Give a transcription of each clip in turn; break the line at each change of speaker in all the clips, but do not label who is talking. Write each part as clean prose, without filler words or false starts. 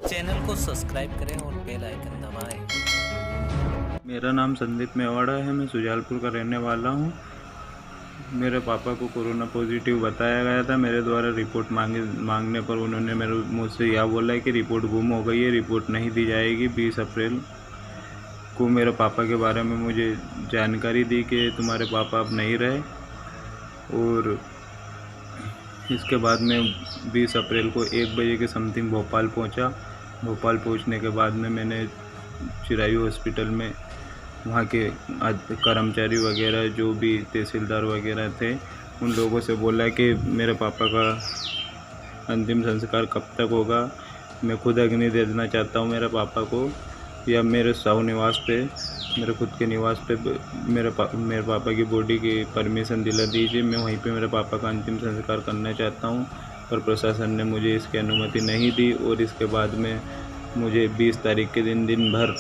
Channel को subscribe करें और बेल आइकन दबाएं।
मेरा नाम संदीप मेवाड़ा है। मैं सुजालपुर का रहने वाला हूँ। मेरे पापा को कोरोना पॉजिटिव बताया गया था। मेरे द्वारा रिपोर्ट मांगने पर उन्होंने मुझसे यह बोला है कि रिपोर्ट गुम हो गई है, रिपोर्ट नहीं दी जाएगी। 20 अप्रैल को मेरे पापा के बारे में मुझे जानकारी दी कि तुम्हारे पापा अब नहीं रहे। और इसके बाद मैं 20 अप्रैल को 1 बजे के समथिंग भोपाल पहुंचा। भोपाल पहुंचने के बाद में मैंने चिरायू हॉस्पिटल में वहाँ के कर्मचारी वगैरह जो भी तहसीलदार वगैरह थे उन लोगों से बोला कि मेरे पापा का अंतिम संस्कार कब तक होगा। मैं खुद अग्नि दे देना चाहता हूँ मेरे पापा को, या मेरे साहू निवास पे, मेरे खुद के निवास पे मेरे पापा की बॉडी की परमिशन दिला दीजिए। मैं वहीं पे मेरे पापा का अंतिम संस्कार करना चाहता हूँ, पर प्रशासन ने मुझे इसकी अनुमति नहीं दी। और इसके बाद में मुझे 20 तारीख के दिन भर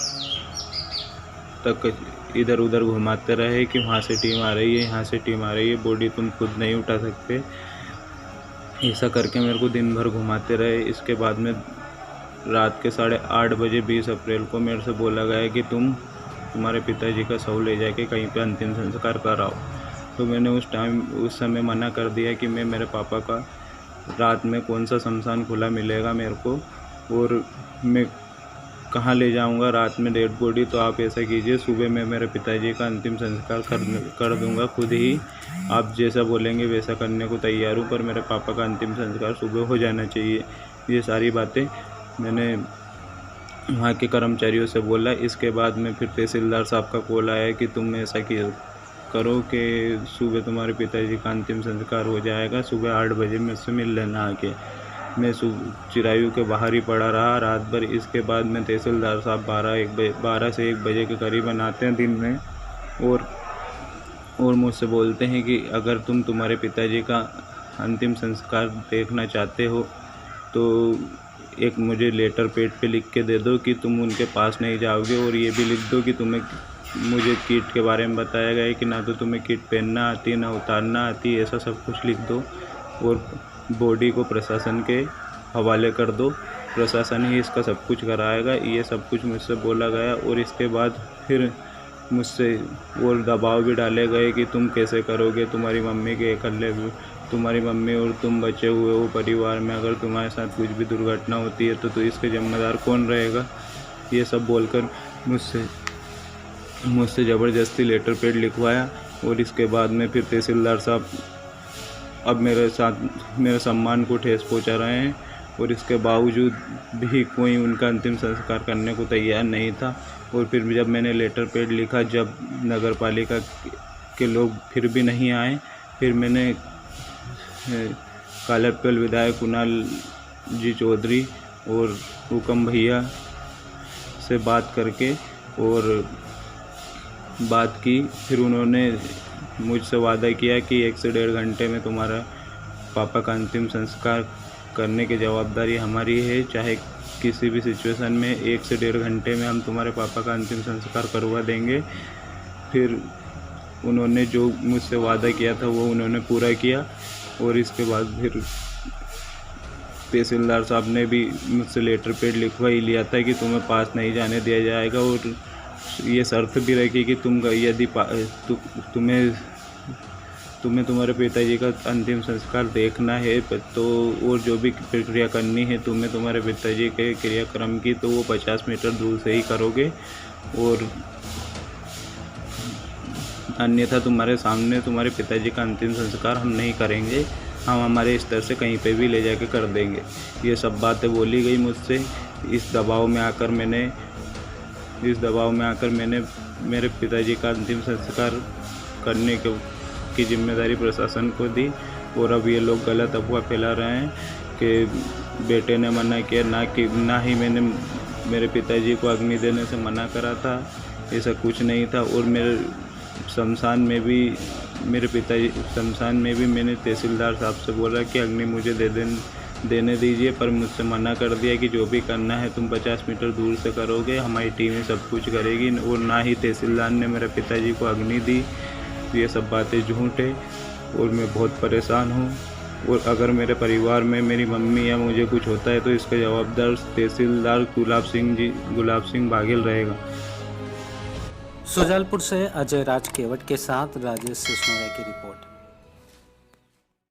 तक इधर उधर घुमाते रहे कि वहाँ से टीम आ रही है, यहाँ से टीम आ रही है, बॉडी तुम खुद नहीं उठा सकते। ऐसा करके मेरे को दिन भर घुमाते रहे। इसके बाद में रात के 8:30 बजे 20 अप्रैल को मेरे से बोला गया कि तुम्हारे पिताजी का शव ले जाके कहीं पे अंतिम संस्कार कराओ। तो मैंने उस समय मना कर दिया कि मेरे पापा का रात में कौन सा शमशान खुला मिलेगा मेरे को, और मैं कहाँ ले जाऊंगा रात में डेड बॉडी। तो आप ऐसा कीजिए, सुबह मैं मेरे पिताजी का अंतिम संस्कार कर दूंगा खुद ही। आप जैसा बोलेंगे वैसा करने को तैयार हूँ, पर मेरे पापा का अंतिम संस्कार सुबह हो जाना चाहिए। ये सारी बातें मैंने वहाँ के कर्मचारियों से बोला। इसके बाद में फिर तहसीलदार साहब का कॉल आया कि तुम ऐसा करो कि सुबह तुम्हारे पिताजी का अंतिम संस्कार हो जाएगा, सुबह 8 बजे मुझसे मिल लेना आके। मैं चिरायू के बाहर ही पड़ा रहा रात भर। इसके बाद में तहसीलदार साहब 12 से 1 बजे के करीबन आते हैं दिन में, और मुझसे बोलते हैं कि अगर तुम्हारे पिताजी का अंतिम संस्कार देखना चाहते हो तो एक मुझे लेटर पैड पे लिख के दे दो कि तुम उनके पास नहीं जाओगे, और ये भी लिख दो कि मुझे किट के बारे में बताया गया है कि ना तो तुम्हें किट पहनना आती है ना उतारना आती है, ऐसा सब कुछ लिख दो। और बॉडी को प्रशासन के हवाले कर दो, प्रशासन ही इसका सब कुछ कराएगा। ये सब कुछ मुझसे बोला गया। और इसके बाद फिर मुझसे और दबाव भी डाले गए कि तुम कैसे करोगे, तुम्हारी मम्मी और तुम बचे हुए हो परिवार में, अगर तुम्हारे साथ कुछ भी दुर्घटना होती है तो इसके जिम्मेदार कौन रहेगा। ये सब बोलकर मुझसे ज़बरदस्ती लेटर पैड लिखवाया। और इसके बाद में फिर तहसीलदार साहब अब मेरे सम्मान को ठेस पहुंचा रहे हैं, और इसके बावजूद भी कोई उनका अंतिम संस्कार करने को तैयार नहीं था। और फिर जब मैंने लेटर पैड लिखा, जब नगर पालिका के लोग फिर भी नहीं आए, फिर मैंने कालरपल विधायक कुणाल जी चौधरी और हुकम भैया से बात करके बात की। फिर उन्होंने मुझसे वादा किया कि 1 से 1.5 घंटे में तुम्हारा पापा का अंतिम संस्कार करने की जवाबदारी हमारी है। चाहे किसी भी सिचुएशन में 1 से 1.5 घंटे में हम तुम्हारे पापा का अंतिम संस्कार करवा देंगे। फिर उन्होंने जो मुझसे वादा किया था वो उन्होंने पूरा किया। और इसके बाद फिर तहसीलदार साहब ने भी मुझसे लेटर पैड लिखवा ही लिया था कि तुम्हें पास नहीं जाने दिया जाएगा, और ये शर्त भी रखी कि यदि तुम्हें तुम्हारे पिताजी का अंतिम संस्कार देखना है तो, और जो भी प्रक्रिया करनी है तुम्हें तुम्हारे पिताजी के क्रियाक्रम की, तो वो 50 मीटर दूर से ही करोगे, और अन्यथा तुम्हारे सामने तुम्हारे पिताजी का अंतिम संस्कार हम नहीं करेंगे, हम हमारे स्तर से कहीं पे भी ले जाके कर देंगे। ये सब बातें बोली गई मुझसे। इस दबाव में आकर मैंने मेरे पिताजी का अंतिम संस्कार करने की जिम्मेदारी प्रशासन को दी। और अब ये लोग गलत अफवाह फैला रहे हैं कि बेटे ने मना किया, ना ही मैंने मेरे पिताजी को अग्नि देने से मना करा था। ऐसा कुछ नहीं था। और मेरे शमशान में भी मैंने तहसीलदार साहब से बोला कि अग्नि मुझे देने दीजिए, पर मुझसे मना कर दिया कि जो भी करना है तुम 50 मीटर दूर से करोगे, हमारी टीम ही सब कुछ करेगी। और ना ही तहसीलदार ने मेरे पिताजी को अग्नि दी। ये सब बातें झूठ है और मैं बहुत परेशान हूँ। और अगर मेरे परिवार में मेरी मम्मी या मुझे कुछ होता है तो इसका जवाबदार तहसीलदार गुलाब सिंह बाघेल रहेगा।
सुजालपुर से अजय राज केवट के साथ राजेश सिसोदिया की रिपोर्ट।